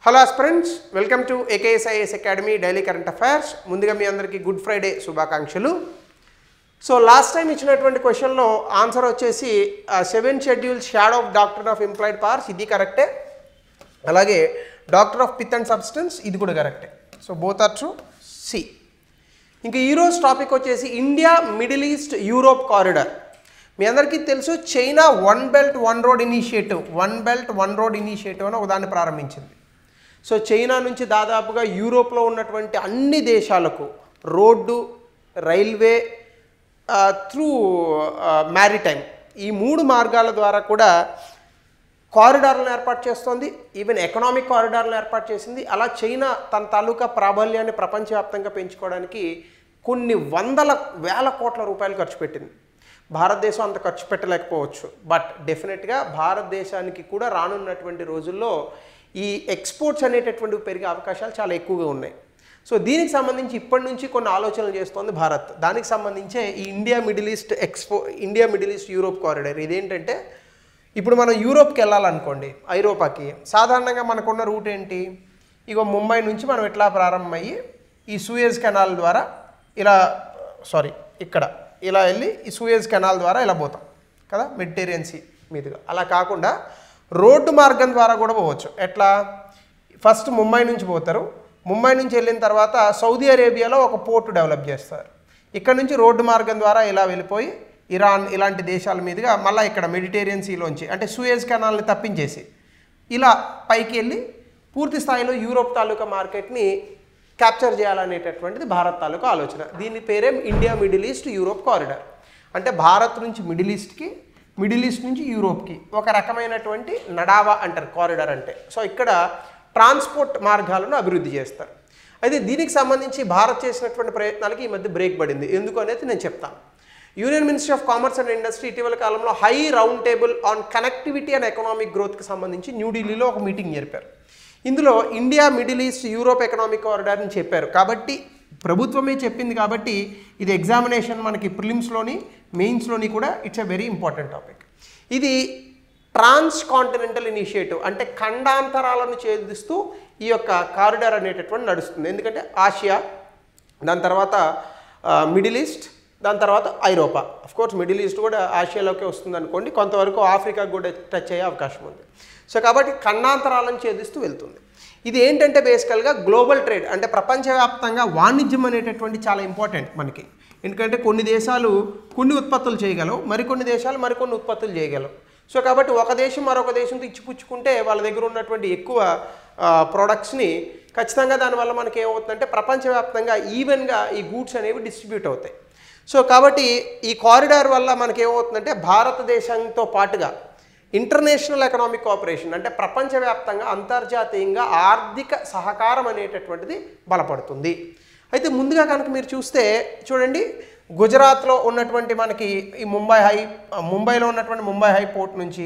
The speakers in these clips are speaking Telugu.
Hello aspirants, welcome to AKSIAS academy daily current affairs. ముందుగా మీ అందరికీ గుడ్ ఫ్రైడే శుభాకాంక్షలు. సో లాస్ట్ టైం ఇచ్చినటువంటి క్వశ్చన్లో ఆన్సర్ వచ్చేసి 7 schedules shadow of doctrine of implied powers, ఇది కరెక్టే. అలాగే doctrine of pith and substance, ఇది కూడా కరెక్టే. So both are true. C. ఇంకా ఈరోజు టాపిక్ వచ్చేసి India Middle East Europe Corridor. మీ అందరికీ తెలుసు, China One Belt One Road Initiative అని ఒకదాన్ని ప్రారంభించింది. సో చైనా నుంచి దాదాపుగా యూరోప్లో ఉన్నటువంటి అన్ని దేశాలకు రోడ్డు, రైల్వే, త్రూ మ్యారిటైమ్, ఈ 3 మార్గాల ద్వారా కూడా కారిడార్లను ఏర్పాటు చేస్తోంది. ఈవెన్ ఎకనామిక్ కారిడార్లను ఏర్పాటు చేసింది. అలా చైనా తన తాలూకా ప్రాబల్యాన్ని ప్రపంచవ్యాప్తంగా పెంచుకోవడానికి కొన్ని వేల కోట్ల రూపాయలు ఖర్చు పెట్టింది. భారతదేశం అంత ఖర్చు పెట్టలేకపోవచ్చు, బట్ డెఫినెట్గా భారతదేశానికి కూడా రానున్నటువంటి రోజుల్లో ఈ ఎక్స్పోర్ట్స్ అనేటటువంటివి పెరిగే అవకాశాలు చాలా ఎక్కువగా ఉన్నాయి. సో దీనికి సంబంధించి ఇప్పటి నుంచి కొన్ని ఆలోచనలు చేస్తోంది భారత్. దానికి సంబంధించే ఈ India Middle East Europe corridor. ఇదేంటంటే, ఇప్పుడు మనం యూరోప్కి వెళ్ళాలనుకోండి, ఐరోపాకి, సాధారణంగా మనకున్న రూట్ ఏంటి? ఇగో ముంబై నుంచి మనం ఇట్లా ప్రారంభమయ్యి ఈ సూయజ్ కెనాల్ ద్వారా ఇలా వెళ్ళి ఈ సూయజ్ కెనాల్ ద్వారా ఇలా పోతాం కదా, మెడిటేరియన్ సీ మీదుగా. అలా కాకుండా రోడ్డు మార్గం ద్వారా కూడా పోవచ్చు. ఎట్లా? ఫస్ట్ ముంబై నుంచి పోతారు. ముంబై నుంచి వెళ్ళిన తర్వాత సౌదీ అరేబియాలో ఒక పోర్టు డెవలప్ చేస్తారు. ఇక్కడ నుంచి రోడ్డు మార్గం ద్వారా ఇలా వెళ్ళిపోయి ఇరాన్ ఇలాంటి దేశాల మీదుగా మళ్ళీ ఇక్కడ మెడిటేరియన్ సీలోంచి, అంటే సూయజ్ కెనాల్ని తప్పించేసి ఇలా పైకి వెళ్ళి పూర్తి స్థాయిలో యూరోప్ తాలూకా మార్కెట్ని క్యాప్చర్ చేయాలనేటటువంటిది భారత్ తాలూకా ఆలోచన. దీని పేరే India Middle East Europe corridor. అంటే భారత్ నుంచి మిడిల్ ఈస్ట్కి, మిడిల్ ఈస్ట్ నుంచి యూరోప్కి ఒక రకమైనటువంటి నడావా అంటారు కారిడార్ అంటే. సో ఇక్కడ ట్రాన్స్పోర్ట్ మార్గాలను అభివృద్ధి చేస్తారు. అయితే దీనికి సంబంధించి భారత్ చేసినటువంటి ప్రయత్నాలకి ఈ మధ్య బ్రేక్ పడింది. ఎందుకు అనేది నేను చెప్తాను. Union Ministry of Commerce and Industry ఇటీవల కాలంలో high round table on connectivity and economic గ్రోత్కి సంబంధించి న్యూఢిల్లీలో ఒక మీటింగ్ జరిపారు. ఇందులో India Middle East Europe Economic Corridor అని చెప్పారు. కాబట్టి ప్రభుత్వమే చెప్పింది కాబట్టి ఇది ఎగ్జామినేషన్ మనకి ప్రిలిమ్స్లోని మెయిన్స్లోని కూడా it's a very important topic. ఇది ట్రాన్స్ కాంటినెంటల్ ఇనిషియేటివ్, అంటే ఖండాంతరాలను ఛేదిస్తూ ఈ యొక్క కారిడార్ అనేటటువంటి నడుస్తుంది. ఎందుకంటే ఆసియా, దాని తర్వాత మిడిల్ ఈస్ట్, దాని తర్వాత ఐరోపా. అఫ్కోర్స్ మిడిల్ ఈస్ట్ కూడా ఆసియాలోకే వస్తుంది అనుకోండి, కొంతవరకు ఆఫ్రికాకు కూడా టచ్ అయ్యే అవకాశం ఉంది. సో కాబట్టి ఖండాంతరాలను ఛేదిస్తూ వెళ్తుంది. ఇది ఏంటంటే బేసికల్గా గ్లోబల్ ట్రేడ్, అంటే ప్రపంచవ్యాప్తంగా వాణిజ్యం అనేటటువంటి చాలా ఇంపార్టెంట్ మనకి. ఎందుకంటే కొన్ని దేశాలు కొన్ని ఉత్పత్తులు చేయగలవు, మరికొన్ని దేశాలు మరికొన్ని ఉత్పత్తులు చేయగలవు. సో కాబట్టి ఒక దేశం మరొక దేశంతో ఇచ్చిపుచ్చుకుంటే వాళ్ళ దగ్గర ఉన్నటువంటి ఎక్కువ ప్రోడక్ట్స్ని ఖచ్చితంగా దానివల్ల మనకి ఏమవుతుందంటే ప్రపంచవ్యాప్తంగా ఈవెన్గా ఈ గూడ్స్ అనేవి డిస్ట్రిబ్యూట్ అవుతాయి. సో కాబట్టి ఈ కారిడార్ వల్ల మనకి ఏమవుతుందంటే భారతదేశంతో పాటుగా ఇంటర్నేషనల్ ఎకనామిక్ కోఆపరేషన్, అంటే ప్రపంచవ్యాప్తంగా అంతర్జాతీయంగా ఆర్థిక సహకారం అనేటటువంటిది బలపడుతుంది. అయితే ముందుగా కనుక మీరు చూస్తే చూడండి, గుజరాత్లో ఉన్నటువంటి మనకి ఈ ముంబైలో ఉన్నటువంటి ముంబై హై పోర్ట్ నుంచి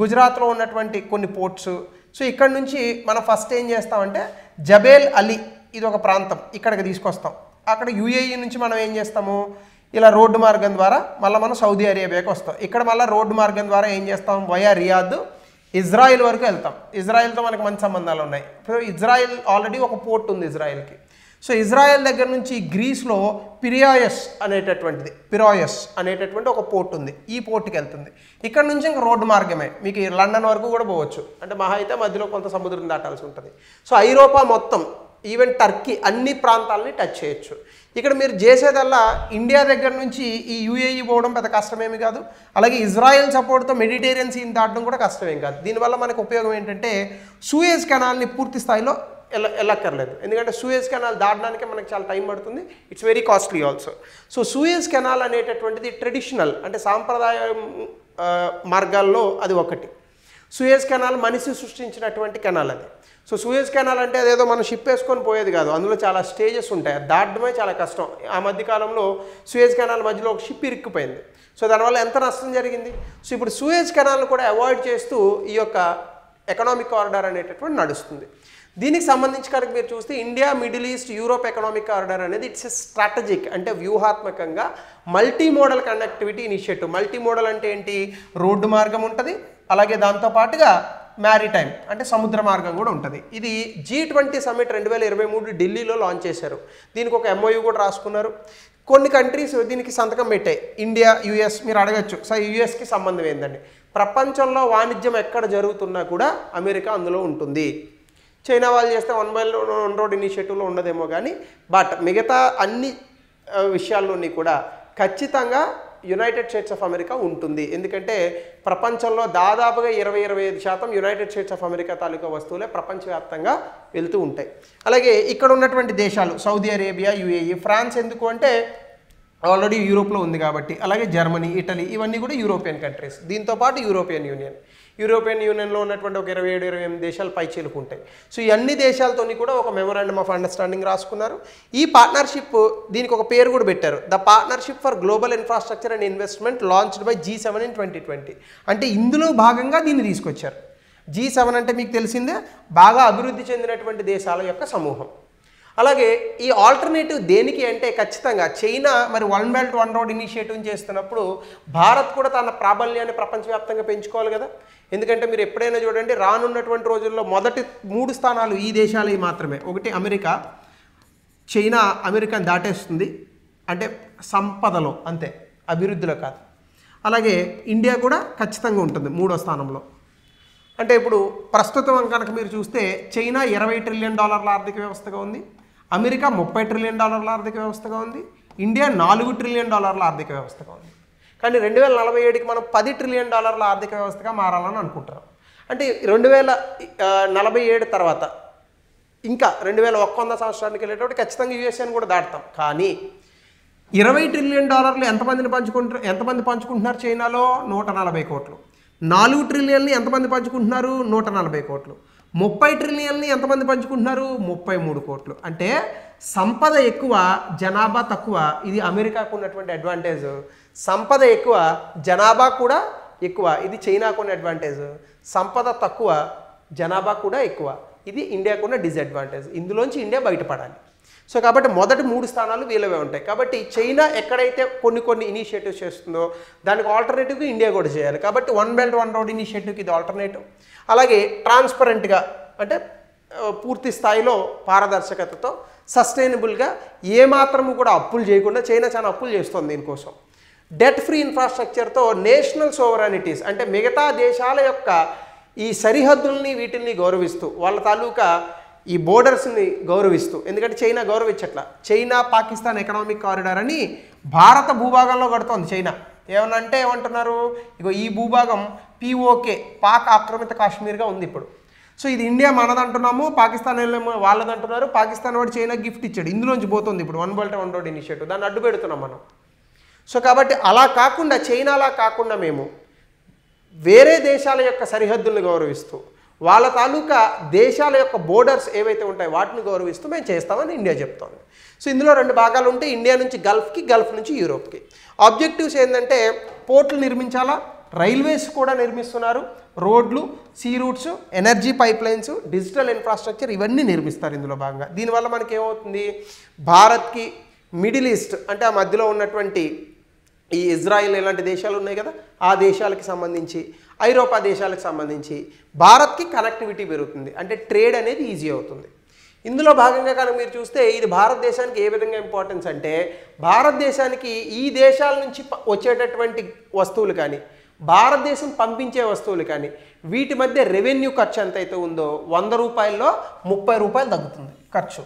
గుజరాత్లో ఉన్నటువంటి కొన్ని పోర్ట్స్. సో ఇక్కడ నుంచి మనం ఫస్ట్ ఏం చేస్తామంటే జబేల్ అలీ, ఇది ఒక ప్రాంతం, ఇక్కడికి తీసుకొస్తాం. అక్కడ UAE నుంచి మనం ఏం చేస్తాము, ఇలా రోడ్డు మార్గం ద్వారా మళ్ళీ మనం సౌదీ అరేబియాకి వస్తాం. ఇక్కడ మళ్ళీ రోడ్డు మార్గం ద్వారా ఏం చేస్తాం, వయా రియాద్ ఇజ్రాయిల్ వరకు వెళ్తాం. ఇజ్రాయిల్తో మనకు మంచి సంబంధాలు ఉన్నాయి. ఇప్పుడు ఇజ్రాయిల్ ఆల్రెడీ ఒక పోర్ట్ ఉంది ఇజ్రాయిల్కి. సో ఇజ్రాయెల్ దగ్గర నుంచి గ్రీస్లో పిరాయస్ అనేటటువంటి ఒక పోర్ట్ ఉంది. ఈ పోర్ట్కి వెళ్తుంది. ఇక్కడ నుంచి ఇంకా రోడ్డు మార్గమే, మీకు లండన్ వరకు కూడా పోవచ్చు. అంటే మహా అయితే మధ్యలో కొంత సముద్రం దాటాల్సి ఉంటుంది. సో ఐరోపా మొత్తం, ఈవెన్ టర్కీ, అన్ని ప్రాంతాలని టచ్ చేయొచ్చు. ఇక్కడ మీరు చేసేదల్లా ఇండియా దగ్గర నుంచి ఈ UAE పోవడం పెద్ద కష్టమేమి కాదు. అలాగే ఇజ్రాయెల్ సపోర్ట్తో మెడిటేరియన్ సీని దాటడం కూడా కష్టమేం కాదు. దీనివల్ల మనకు ఉపయోగం ఏంటంటే సూయజ్ కెనాల్ని పూర్తి స్థాయిలో వెళ్ళక్కర్లేదు. ఎందుకంటే సూయజ్ కెనాల్ దాటడానికి మనకు చాలా టైం పడుతుంది. It's very costly also. So Suez canal అనేటటువంటిది ట్రెడిషనల్, అంటే సాంప్రదాయ మార్గాల్లో అది ఒకటి. సూయజ్ కెనాల్ మనిషి సృష్టించినటువంటి కెనాల్ అది. సో సూయజ్ కెనాల్ అంటే అదేదో మనం షిప్ వేసుకొని పోయేది కాదు, అందులో చాలా స్టేజెస్ ఉంటాయి. దాటడమే చాలా కష్టం. ఆ మధ్యకాలంలో సూయజ్ కెనాల్ మధ్యలో ఒక షిప్ ఇరుక్కుపోయింది. సో దానివల్ల ఎంత నష్టం జరిగింది. సో ఇప్పుడు సూయజ్ కెనాల్ను కూడా అవాయిడ్ చేస్తూ ఈ యొక్క ఎకనామిక్ కారిడార్ అనేటటువంటి నడుస్తుంది. దీనికి సంబంధించి కనుక మీరు చూస్తే India Middle East Europe Economic corridor అనేది ఇట్స్ స్ట్రాటజిక్, అంటే వ్యూహాత్మకంగా multi modal connectivity initiative. Multi modal అంటే ఏంటి? రోడ్డు మార్గం ఉంటుంది, అలాగే దాంతో పాటుగా మ్యారిటైమ్ అంటే సముద్ర మార్గం కూడా ఉంటుంది. ఇది G20 సమ్మిట్ 2023 ఢిల్లీలో లాంచ్ చేశారు. దీనికి ఒక MOU కూడా రాసుకున్నారు. కొన్ని కంట్రీస్ దీనికి సంతకం పెట్టాయి. India, US. మీరు అడగచ్చు సార్ యుఎస్కి సంబంధం ఏందండి? ప్రపంచంలో వాణిజ్యం ఎక్కడ జరుగుతున్నా కూడా అమెరికా అందులో ఉంటుంది. చైనా వాళ్ళు చేస్తే 1 Belt 1 Road ఇనిషియేటివ్లో ఉండదేమో కానీ బట్ మిగతా అన్ని విషయాల్లోని కూడా ఖచ్చితంగా యునైటెడ్ స్టేట్స్ ఆఫ్ అమెరికా ఉంటుంది. ఎందుకంటే ప్రపంచంలో దాదాపుగా 20-25% యునైటెడ్ స్టేట్స్ ఆఫ్ అమెరికా తాలూకా వస్తువులే ప్రపంచవ్యాప్తంగా వెళ్తూ ఉంటాయి. అలాగే ఇక్కడ ఉన్నటువంటి దేశాలు సౌదీ అరేబియా, UAE, ఫ్రాన్స్ ఎందుకు అంటే ఆల్రెడీ యూరోప్లో ఉంది కాబట్టి, అలాగే జర్మనీ, ఇటలీ ఇవన్నీ కూడా యూరోపియన్ కంట్రీస్. దీంతోపాటు యూరోపియన్ యూనియన్లో ఉన్నటువంటి ఒక 27-28 దేశాలు పైచేలుకుంటాయి. సో ఈ అన్ని దేశాలతోని కూడా ఒక మెమోరాండమ్ ఆఫ్ అండర్స్టాండింగ్ రాసుకున్నారు. ఈ పార్ట్నర్షిప్ దీనికి ఒక పేరు కూడా పెట్టారు, the partnership for global infrastructure and investment launched by G7 in 2020. అంటే ఇందులో భాగంగా దీన్ని తీసుకొచ్చారు. G7 అంటే మీకు తెలిసిందే బాగా అభివృద్ధి చెందినటువంటి దేశాల యొక్క సమూహం. అలాగే ఈ ఆల్టర్నేటివ్ దేనికి అంటే ఖచ్చితంగా చైనా మరి 1 Belt 1 Road ఇనిషియేటివ్ చేస్తున్నప్పుడు భారత్ కూడా తన ప్రాబల్యాన్ని ప్రపంచవ్యాప్తంగా పెంచుకోవాలి కదా. ఎందుకంటే మీరు ఎప్పుడైనా చూడండి రానున్నటువంటి రోజుల్లో మొదటి 3 స్థానాలు ఈ దేశాలు మాత్రమే. ఒకటి అమెరికా, చైనా అమెరికాని దాటేస్తుంది అంటే సంపదలో, అంతే అభివృద్ధిలో కాదు. అలాగే ఇండియా కూడా ఖచ్చితంగా ఉంటుంది 3వ స్థానంలో. అంటే ఇప్పుడు ప్రస్తుతం కనుక మీరు చూస్తే చైనా $20 ట్రిలియన్ ఆర్థిక వ్యవస్థగా ఉంది, అమెరికా $30 ట్రిలియన్ ఆర్థిక వ్యవస్థగా ఉంది, ఇండియా $4 ట్రిలియన్ ఆర్థిక వ్యవస్థగా ఉంది. కానీ 2047కి మనం $10 ట్రిలియన్ ఆర్థిక వ్యవస్థగా మారాలని అనుకుంటున్నాం. అంటే 2047 తర్వాత ఇంకా 2100 సంవత్సరానికి వెళ్ళేటప్పుడు ఖచ్చితంగా యుఎస్ఏని కూడా దాటుతాం. కానీ $20 ట్రిలియన్ ఎంతమంది పంచుకుంటున్నారు చైనాలో? 140 కోట్లు. 4 ట్రిలియన్ని ఎంతమంది పంచుకుంటున్నారు? 140 కోట్లు. 30 ట్రిలియన్ని ఎంతమంది పంచుకుంటున్నారు? 33 కోట్లు. అంటే సంపద ఎక్కువ, జనాభా తక్కువ. ఇది అమెరికాకు ఉన్నటువంటి అడ్వాంటేజ్. సంపద ఎక్కువ, జనాభా కూడా ఎక్కువ. ఇది చైనాకు ఉన్న అడ్వాంటేజ్. సంపద తక్కువ, జనాభా కూడా ఎక్కువ. ఇది ఇండియాకు ఉన్న డిసడ్వాంటేజ్. ఇందులోంచి ఇండియా బయటపడాలి. సో కాబట్టి మొదటి 3 స్థానాలు వీళ్ళవే ఉంటాయి. కాబట్టి చైనా ఎక్కడైతే కొన్ని ఇనిషియేటివ్స్ చేస్తుందో దానికి ఆల్టర్నేటివ్గా ఇండియా కూడా చేయాలి. కాబట్టి 1 Belt 1 Road ఇనిషియేటివ్కి ఇది ఆల్టర్నేటివ్. అలాగే ట్రాన్స్పరెంట్గా అంటే పూర్తి స్థాయిలో పారదర్శకతతో సస్టైనబుల్గా ఏమాత్రము కూడా అప్పులు చేయకుండా చైనా చాలా అప్పులు చేస్తుంది దీనికోసం. డెట్ ఫ్రీ ఇన్ఫ్రాస్ట్రక్చర్తో నేషనల్ సోవరానిటీస్ అంటే మిగతా దేశాల యొక్క ఈ సరిహద్దుల్ని వీటిల్ని గౌరవిస్తూ వాళ్ళ తాలూకా ఈ బోర్డర్స్ని గౌరవిస్తూ, ఎందుకంటే చైనా గౌరవించట్ల. చైనా పాకిస్తాన్ ఎకనామిక్ కారిడార్ అని భారత భూభాగంలో కడుతోంది చైనా. ఏమనంటే ఏమంటున్నారు, ఇగో ఈ భూభాగం POK పాక్ ఆక్రమిత కాశ్మీర్గా ఉంది ఇప్పుడు. సో ఇది ఇండియా మనదంటున్నాము, పాకిస్తాన్ వాళ్ళదంటున్నారు. పాకిస్తాన్ వాడు చైనా గిఫ్ట్ ఇచ్చాడు, ఇందులోంచి పోతుంది ఇప్పుడు 1 Belt 1 Road ఇనిషియేటివ్. దాన్ని అడ్డు పెడుతున్నాం మనం. సో కాబట్టి అలా కాకుండా చైనాలా కాకుండా మేము వేరే దేశాల యొక్క సరిహద్దులను గౌరవిస్తూ వాళ్ళ తాలూకా దేశాల యొక్క బోర్డర్స్ ఏవైతే ఉంటాయో వాటిని గౌరవిస్తూ మేము చేస్తామని ఇండియా చెప్తోంది. సో ఇందులో 2 భాగాలు ఉంటాయి, ఇండియా నుంచి గల్ఫ్కి, గల్ఫ్ నుంచి యూరోప్కి. ఆబ్జెక్టివ్స్ ఏంటంటే పోర్టులు నిర్మించాలా, రైల్వేస్ కూడా నిర్మిస్తున్నారు, రోడ్లు, see roots, energy pipe lines, digital infrastructure ఇవన్నీ నిర్మిస్తారు ఇందులో భాగంగా. దీనివల్ల మనకి ఏమవుతుంది, భారత్కి మిడిల్ ఈస్ట్ అంటే ఆ మధ్యలో ఉన్నటువంటి ఈ ఇజ్రాయిల్ ఇలాంటి దేశాలు ఉన్నాయి కదా, ఆ దేశాలకు సంబంధించి, ఐరోపా దేశాలకు సంబంధించి భారత్కి కనెక్టివిటీ పెరుగుతుంది. అంటే ట్రేడ్ అనేది ఈజీ అవుతుంది. ఇందులో భాగంగా కనుక మీరు చూస్తే ఇది భారతదేశానికి ఏ విధంగా ఇంపార్టెన్స్ అంటే, భారతదేశానికి ఈ దేశాల నుంచి వచ్చేటటువంటి వస్తువులు కానీ భారతదేశం పంపించే వస్తువులు కానీ వీటి మధ్య రెవెన్యూ ఖర్చు ఎంతైతే ఉందో 100 రూపాయల్లో 30 రూపాయలు తగ్గుతుంది ఖర్చు.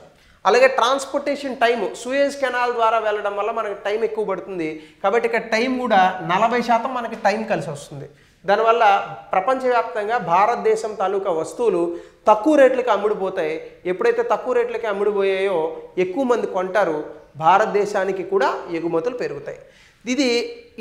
అలాగే ట్రాన్స్పోర్టేషన్ టైము సూయజ్ కెనాల్ ద్వారా వెళ్ళడం వల్ల మనకి టైం ఎక్కువ పడుతుంది. కాబట్టి ఇక్కడ టైం కూడా 40% మనకి టైం కలిసి వస్తుంది. దానివల్ల ప్రపంచవ్యాప్తంగా భారతదేశం తాలూకా వస్తువులు తక్కువ రేట్లకి అమ్ముడుపోతాయి. ఎప్పుడైతే తక్కువ రేట్లకి అమ్ముడుపోయాయో ఎక్కువ మంది కొంటారు, భారతదేశానికి కూడా ఎగుమతులు పెరుగుతాయి. ఇది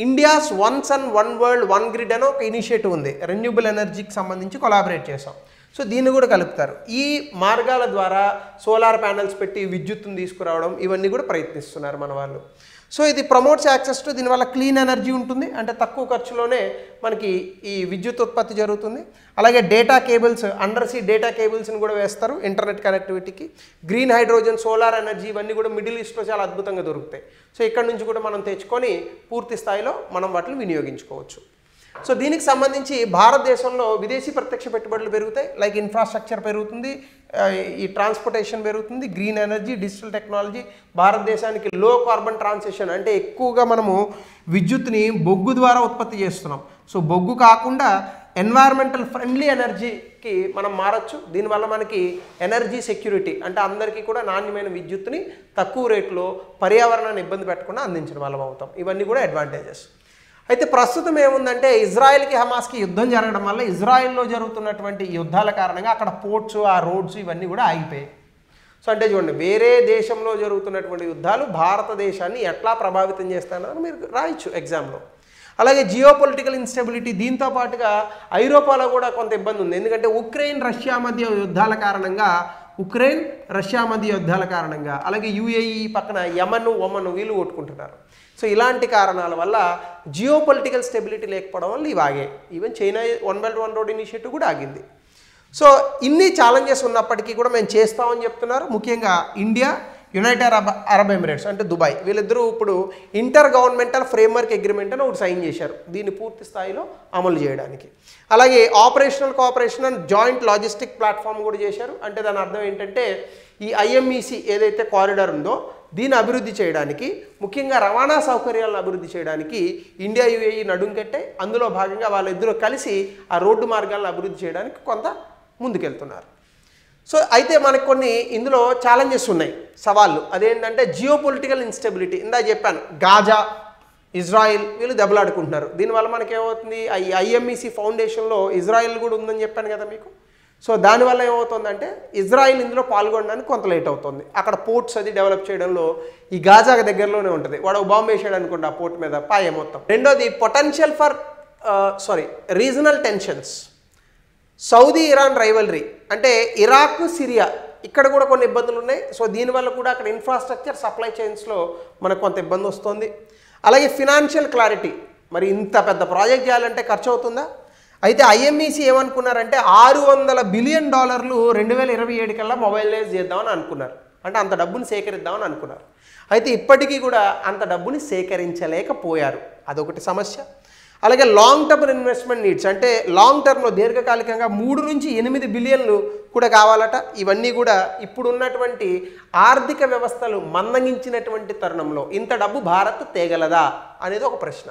India's one sun one world one grid అని ఒక ఇనిషియేటివ్ ఉంది, రెన్యూబుల్ ఎనర్జీకి సంబంధించి కొలాబరేట్ చేసాం. సో దీన్ని కూడా కలుపుతారు. ఈ మార్గాల ద్వారా సోలార్ ప్యానెల్స్ పెట్టి విద్యుత్తును తీసుకురావడం ఇవన్నీ కూడా ప్రయత్నిస్తున్నారు మన వాళ్ళు. సో ఇది ప్రమోట్స్ యాక్సెస్ టు, దీనివల్ల క్లీన్ ఎనర్జీ ఉంటుంది, అంటే తక్కువ ఖర్చులోనే మనకి ఈ విద్యుత్ ఉత్పత్తి జరుగుతుంది. అలాగే data cables, under sea data కేబుల్స్ని కూడా వేస్తారు ఇంటర్నెట్ కనెక్టివిటీకి. గ్రీన్ హైడ్రోజన్, సోలార్ ఎనర్జీ ఇవన్నీ కూడా మిడిల్ ఈస్ట్లో చాలా అద్భుతంగా దొరుకుతాయి. సో ఇక్కడ నుంచి కూడా మనం తెచ్చుకొని పూర్తి స్థాయిలో మనం వాటిని వినియోగించుకోవచ్చు. సో దీనికి సంబంధించి భారతదేశంలో విదేశీ ప్రత్యక్ష పెట్టుబడులు పెరుగుతాయి, లైక్ ఇన్ఫ్రాస్ట్రక్చర్ పెరుగుతుంది, ఈ ట్రాన్స్పోర్టేషన్ పెరుగుతుంది, గ్రీన్ ఎనర్జీ, డిజిటల్ టెక్నాలజీ. భారతదేశానికి లో కార్బన్ ట్రాన్సిషన్ అంటే ఎక్కువగా మనము విద్యుత్ని బొగ్గు ద్వారా ఉత్పత్తి చేస్తున్నాం. సో బొగ్గు కాకుండా ఎన్వైరన్మెంటల్ ఫ్రెండ్లీ ఎనర్జీకి మనం మారచ్చు. దీనివల్ల మనకి ఎనర్జీ సెక్యూరిటీ అంటే అందరికీ కూడా నాణ్యమైన విద్యుత్తుని తక్కువ రేట్లో పర్యావరణాన్ని ఇబ్బంది పెట్టకుండా అందించిన వాళ్ళం అవుతాం. ఇవన్నీ కూడా అడ్వాంటేజెస్. అయితే ప్రస్తుతం ఏముందంటే ఇజ్రాయెల్కి హమాస్కి యుద్ధం జరగడం వల్ల ఇజ్రాయెల్లో జరుగుతున్నటువంటి యుద్ధాల కారణంగా అక్కడ పోర్ట్స్, ఆ రోడ్స్ ఇవన్నీ కూడా ఆగిపోయాయి. సో అంటే చూడండి, వేరే దేశంలో జరుగుతున్నటువంటి యుద్ధాలు భారతదేశాన్ని ఎట్లా ప్రభావితం చేస్తాయని మీరు రాయొచ్చు ఎగ్జామ్లో. అలాగే జియో పొలిటికల్ ఇన్స్టెబిలిటీ, దీంతో పాటుగా ఐరోపాలో కూడా కొంత ఇబ్బంది ఉంది. ఎందుకంటే ఉక్రెయిన్ రష్యా మధ్య యుద్ధాల కారణంగా అలాగే యుఏఈ పక్కన యమన్, ఒమన్ వీళ్ళు కొట్టుకుంటున్నారు. సో ఇలాంటి కారణాల వల్ల జియో పొలిటికల్ స్టెబిలిటీ లేకపోవడం వల్ల ఇవి ఆగాయి. Even China 1 Belt 1 Road Initiative కూడా ఆగింది. సో ఇన్ని ఛాలెంజెస్ ఉన్నప్పటికీ కూడా మేము చేస్తామని చెప్తున్నారు. ముఖ్యంగా ఇండియా, యునైటెడ్ అరబ్ ఎమిరేట్స్ అంటే దుబాయ్, వీళ్ళిద్దరూ ఇప్పుడు ఇంటర్ గవర్నమెంటల్ ఫ్రేమ్వర్క్ అగ్రిమెంట్ అని ఒకటి సైన్ చేశారు దీన్ని పూర్తి స్థాయిలో అమలు చేయడానికి. అలాగే operational cooperation and joint logistic platform కూడా చేశారు. అంటే దాని అర్థం ఏంటంటే ఈ ఐఎంఈసి ఏదైతే కారిడార్ ఉందో దీన్ని అభివృద్ధి చేయడానికి, ముఖ్యంగా రవాణా సౌకర్యాలను అభివృద్ధి చేయడానికి ఇండియా యుఏఈ నడుం కట్టాయి. అందులో భాగంగా వాళ్ళిద్దరూ కలిసి ఆ రోడ్డు మార్గాలను అభివృద్ధి చేయడానికి కొంత ముందుకెళ్తున్నారు. సో అయితే మనకు కొన్ని ఇందులో ఛాలెంజెస్ ఉన్నాయి, సవాళ్ళు. అదేంటంటే జియో పొలిటికల్ ఇన్స్టెబిలిటీ. ఇందా చెప్పాను, గాజా, ఇజ్రాయిల్ వీళ్ళు దెబ్బలాడుకుంటున్నారు. దీనివల్ల మనకి ఏమవుతుంది, ఐఎంఈసి ఫౌండేషన్లో ఇజ్రాయిల్ కూడా ఉందని చెప్పాను కదా మీకు. సో దానివల్ల ఏమవుతుందంటే ఇజ్రాయిల్ ఇందులో పాల్గొనడానికి కొంత లేట్ అవుతుంది. అక్కడ పోర్ట్స్ అది డెవలప్ చేయడంలో ఈ గాజాకి దగ్గరలోనే ఉంటుంది. వాడు బాంబు వేసాడు అనుకోండి ఆ పోర్ట్ మీద, పాయ మొత్తం. రెండోది potential for regional tensions. Saudi Iran rivalry అంటే ఇరాక్, సిరియా ఇక్కడ కూడా కొన్ని ఇబ్బందులు ఉన్నాయి. సో దీనివల్ల కూడా అక్కడ ఇన్ఫ్రాస్ట్రక్చర్, సప్లై చైన్స్లో మనకు కొంత ఇబ్బంది వస్తుంది. అలాగే ఫినాన్షియల్ క్లారిటీ, మరి ఇంత పెద్ద ప్రాజెక్ట్ చేయాలంటే ఖర్చు అవుతుందా? అయితే ఐఎంఈసి ఏమనుకున్నారంటే $600 బిలియన్ 2027 కల్లా మొబైలైజ్ చేద్దామని అనుకున్నారు. అంటే అంత డబ్బుని సేకరిద్దామని అనుకున్నారు. అయితే ఇప్పటికీ కూడా అంత డబ్బుని సేకరించలేకపోయారు, అదొకటి సమస్య. అలాగే లాంగ్ టర్మ్ ఇన్వెస్ట్మెంట్ నీడ్స్ అంటే లాంగ్ టర్మ్లో దీర్ఘకాలికంగా 3 నుంచి 8 బిలియన్లు కూడా కావాలట. ఇవన్నీ కూడా ఇప్పుడున్నటువంటి ఆర్థిక వ్యవస్థలు మందగించినటువంటి తరుణంలో ఇంత డబ్బు భారత్ తేగలదా అనేది ఒక ప్రశ్న.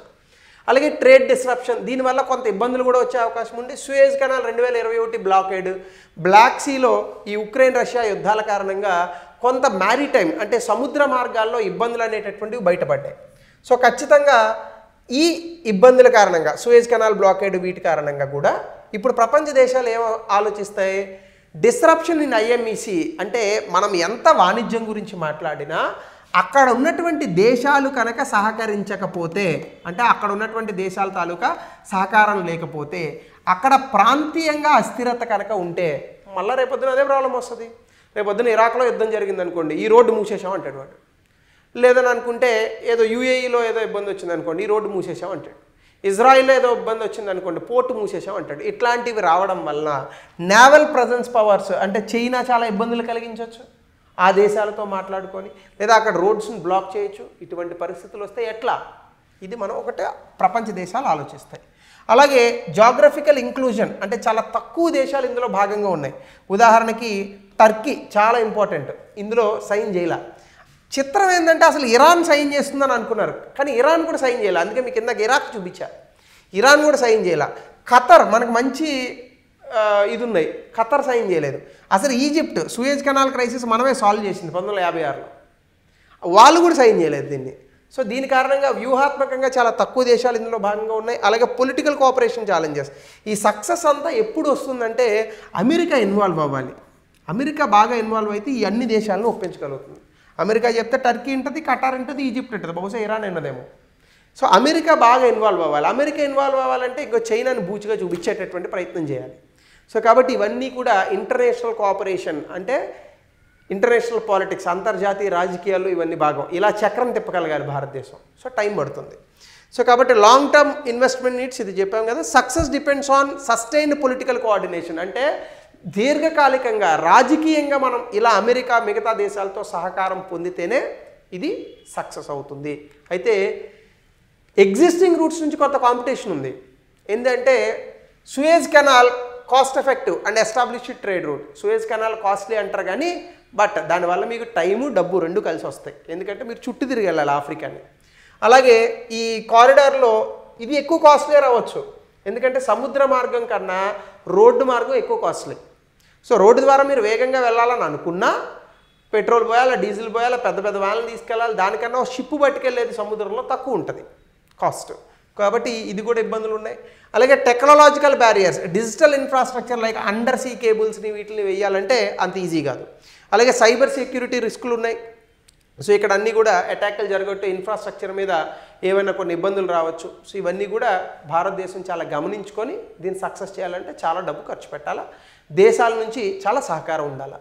అలాగే ట్రేడ్ డిస్రప్షన్, దీనివల్ల కొంత ఇబ్బందులు కూడా వచ్చే అవకాశం ఉంది. సూయజ్ కెనాల్ 2021 బ్లాకేడ్, బ్లాక్ సీలో ఈ ఉక్రెయిన్ రష్యా యుద్ధాల కారణంగా కొంత మ్యారిటైమ్ అంటే సముద్ర మార్గాల్లో ఇబ్బందులు అనేటటువంటివి బయటపడ్డాయి. సో ఖచ్చితంగా ఈ ఇబ్బందుల కారణంగా సూయజ్ కెనాల్ బ్లాకేడ్ వీటి కారణంగా కూడా ఇప్పుడు ప్రపంచ దేశాలు ఏం ఆలోచిస్తాయి, డిస్రప్షన్ ఇన్ ఐఎంఈసి అంటే మనం ఎంత వాణిజ్యం గురించి మాట్లాడినా అక్కడ ఉన్నటువంటి దేశాలు కనుక సహకరించకపోతే, అంటే అక్కడ ఉన్నటువంటి దేశాల తాలూకా సహకారం లేకపోతే, అక్కడ ప్రాంతీయంగా అస్థిరత కనుక ఉంటే మళ్ళీ రేపొద్దున అదే ప్రాబ్లం వస్తుంది. రేపొద్దున ఇరాక్లో యుద్ధం జరిగింది అనుకోండి, ఈ రోడ్డు మూసేసాం అంటాడు వాడు. లేదని అనుకుంటే ఏదో యూఏఈలో ఏదో ఇబ్బంది వచ్చింది అనుకోండి, ఈ రోడ్డు మూసేసాం అంటాడు. ఇజ్రాయిల్లో ఏదో ఇబ్బంది వచ్చింది అనుకోండి, పోర్టు మూసేసాం అంటాడు. ఇట్లాంటివి రావడం వలన నేవల్ ప్రజెన్స్ పవర్స్ అంటే చైనా చాలా ఇబ్బందులు కలిగించవచ్చు ఆ దేశాలతో మాట్లాడుకొని, లేదా అక్కడ రోడ్స్ని బ్లాక్ చేయొచ్చు. ఇటువంటి పరిస్థితులు వస్తే ఎట్లా, ఇది మనం ఒకటే ప్రపంచ దేశాలు ఆలోచిస్తాయి. అలాగే జాగ్రఫికల్ ఇంక్లూజన్ అంటే చాలా తక్కువ దేశాలు ఇందులో భాగంగా ఉన్నాయి. ఉదాహరణకి టర్కీ చాలా ఇంపార్టెంట్, ఇందులో సైన్ చేయాల. చిత్రం ఏంటంటే అసలు ఇరాన్ సైన్ చేస్తుందని అనుకున్నారు, కానీ ఇరాన్ కూడా సైన్ చేయాలి. అందుకే మీకు ఇందాక ఇరాక్ చూపించా, ఇరాన్ కూడా సైన్ చేయాల. ఖతర్ మనకు మంచి ఇది ఉన్నాయి, ఖతర్ సైన్ చేయలేదు. అసలు ఈజిప్ట్ సూయజ్ కెనాల్ క్రైసిస్ మనమే సాల్వ్ చేసింది 1956లో, వాళ్ళు కూడా సైన్ చేయలేదు దీన్ని. సో దీని కారణంగా వ్యూహాత్మకంగా చాలా తక్కువ దేశాలు ఇందులో భాగంగా ఉన్నాయి. అలాగే పొలిటికల్ కోఆపరేషన్ ఛాలెంజెస్. ఈ సక్సెస్ అంతా ఎప్పుడు వస్తుందంటే అమెరికా ఇన్వాల్వ్ అవ్వాలి. అమెరికా బాగా ఇన్వాల్వ్ అయితే ఈ అన్ని దేశాలను ఒప్పించగలుగుతుంది. అమెరికా చెప్తే టర్కీ ఉంటుంది, ఖటార్ ఉంటుంది, ఈజిప్ట్ ఉంటుంది, బహుశా ఇరాన్ ఉన్నదేమో. సో అమెరికా బాగా ఇన్వాల్వ్ అవ్వాలి. అమెరికా ఇన్వాల్వ్ అవ్వాలంటే ఇంకో చైనాని బూచిగా చూపించేటటువంటి ప్రయత్నం చేయాలి. సో కాబట్టి ఇవన్నీ కూడా ఇంటర్నేషనల్ కోఆపరేషన్ అంటే ఇంటర్నేషనల్ పాలిటిక్స్, అంతర్జాతీయ రాజకీయాలు ఇవన్నీ భాగం. ఇలా చక్రం తిప్పగలగాలి భారతదేశం. సో టైం పడుతుంది. సో కాబట్టి లాంగ్ టర్మ్ ఇన్వెస్ట్మెంట్ నీడ్స్ ఇది చెప్పాం కదా. Success depends on sustained political coordination అంటే దీర్ఘకాలికంగా రాజకీయంగా మనం ఇలా అమెరికా మిగతా దేశాలతో సహకారం పొందితేనే ఇది సక్సెస్ అవుతుంది. అయితే ఎగ్జిస్టింగ్ రూట్స్ నుంచి కొంత కాంపిటీషన్ ఉంది. ఏంటంటే Suez canal cost effective and established trade route. Suez canal costly అంటారు కానీ బట్ దానివల్ల మీకు టైము డబ్బు రెండు కలిసి వస్తాయి, ఎందుకంటే మీరు చుట్టూ తిరిగి వెళ్ళాలి ఆఫ్రికాని. అలాగే ఈ కారిడార్లో ఇది ఎక్కువ కాస్ట్లీ రావచ్చు, ఎందుకంటే సముద్ర మార్గం కన్నా రోడ్డు మార్గం ఎక్కువ కాస్ట్లీ. సో రోడ్డు ద్వారా మీరు వేగంగా వెళ్ళాలని అనుకున్నా పెట్రోల్ పోయాలా, డీజిల్ పోయాలా, పెద్ద పెద్ద వాళ్ళని తీసుకెళ్ళాలి, దానికన్నా షిప్ పట్టుకెళ్ళేది సముద్రంలో తక్కువ ఉంటుంది కాస్ట్. కాబట్టి ఇది కూడా ఇబ్బందులు ఉన్నాయి. అలాగే technological barriers, digital infrastructure like under sea కేబుల్స్ని వీటిని వేయాలంటే అంత ఈజీ కాదు. అలాగే సైబర్ సెక్యూరిటీ రిస్కులు ఉన్నాయి. సో ఇక్కడ అన్నీ కూడా అటాక్లు జరగట్టు ఇన్ఫ్రాస్ట్రక్చర్ మీద ఏమైనా కొన్ని ఇబ్బందులు రావచ్చు. సో ఇవన్నీ కూడా భారతదేశం చాలా గమనించుకొని దీన్ని సక్సెస్ చేయాలంటే చాలా డబ్బు ఖర్చు పెట్టాలా, దేశాల నుంచి చాలా సహకారం ఉండాలి.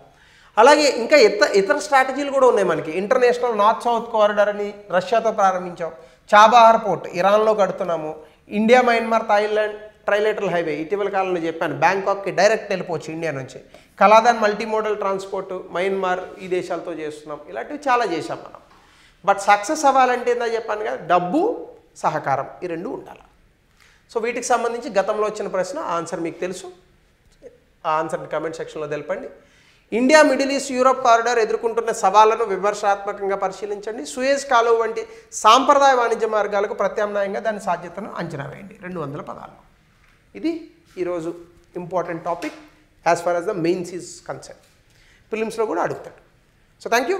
అలాగే ఇంకా ఇతర స్ట్రాటజీలు కూడా ఉన్నాయి మనకి. ఇంటర్నేషనల్ నార్త్ సౌత్ కారిడార్ అని రష్యాతో ప్రారంభించాం, చాబహార్ పోర్ట్ ఇరాన్లో కడుతున్నాము, India Myanmar Thailand trilateral highway ఇటీవల కాలంలో చెప్పాను, బ్యాంకాక్కి డైరెక్ట్ వెళ్ళిపోవచ్చు ఇండియా నుంచి. కలాదాన్ మల్టీమోడల్ ట్రాన్స్పోర్ట్ మయన్మార్ ఈ దేశాలతో చేస్తున్నాం. ఇలాంటివి చాలా చేశాం మనం. బట్ సక్సెస్ అవ్వాలంటే ఏందో చెప్పాను కదా, డబ్బు సహకారం ఈ రెండు ఉండాలి. సో వీటికి సంబంధించి గతంలో వచ్చిన ప్రశ్న ఆన్సర్ మీకు తెలుసు, ఆ ఆన్సర్ని కామెంట్ సెక్షన్లో తెలపండి. India Middle east Europe corridor ఎదుర్కొంటున్న సవాళ్లను విమర్శాత్మకంగా పరిశీలించండి. సూయజ్ కాలువ వంటి సాంప్రదాయ వాణిజ్య మార్గాలకు ప్రత్యామ్నాయంగా దాని సాధ్యతను అంచనా వేయండి. 200 పదాలు. ఇది ఈరోజు important topic as far as the mains is concern. ఫిలిమ్స్లో కూడా అడుగుతాడు. So thank you.